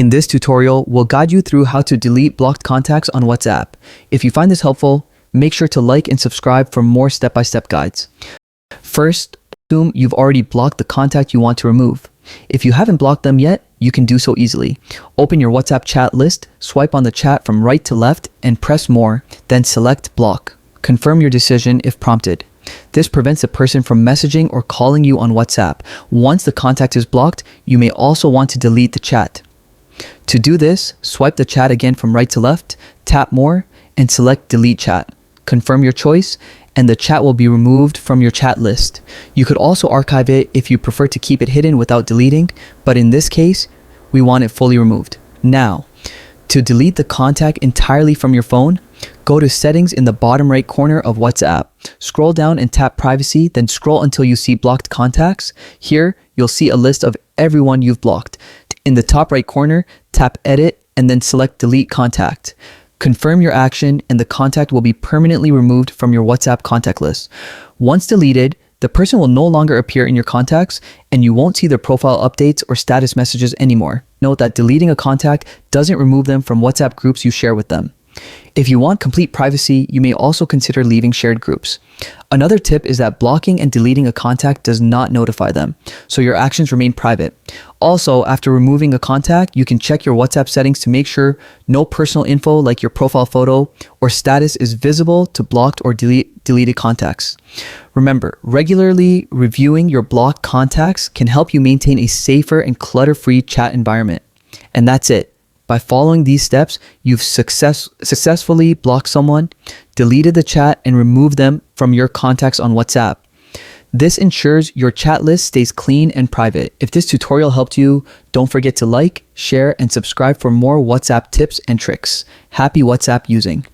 In this tutorial, we'll guide you through how to delete blocked contacts on WhatsApp. If you find this helpful, make sure to like and subscribe for more step-by-step guides. First, assume you've already blocked the contact you want to remove. If you haven't blocked them yet, you can do so easily. Open your WhatsApp chat list, swipe on the chat from right to left, and press More, then select Block. Confirm your decision if prompted. This prevents a person from messaging or calling you on WhatsApp. Once the contact is blocked, you may also want to delete the chat. To do this, swipe the chat again from right to left, tap More, and select Delete Chat. Confirm your choice, and the chat will be removed from your chat list. You could also archive it if you prefer to keep it hidden without deleting, but in this case, we want it fully removed. Now, to delete the contact entirely from your phone, go to Settings in the bottom right corner of WhatsApp. Scroll down and tap Privacy, then scroll until you see Blocked Contacts. Here, you'll see a list of everyone you've blocked. In the top right corner, tap Edit and then select Delete Contact. Confirm your action and the contact will be permanently removed from your WhatsApp contact list. Once deleted, the person will no longer appear in your contacts and you won't see their profile updates or status messages anymore. Note that deleting a contact doesn't remove them from WhatsApp groups you share with them. If you want complete privacy, you may also consider leaving shared groups. Another tip is that blocking and deleting a contact does not notify them, so your actions remain private. Also, after removing a contact, you can check your WhatsApp settings to make sure no personal info like your profile photo or status is visible to blocked or deleted contacts. Remember, regularly reviewing your blocked contacts can help you maintain a safer and clutter-free chat environment. And that's it. By following these steps, you've successfully blocked someone, deleted the chat, and removed them from your contacts on WhatsApp. This ensures your chat list stays clean and private. If this tutorial helped you, don't forget to like, share, and subscribe for more WhatsApp tips and tricks. Happy WhatsApp using!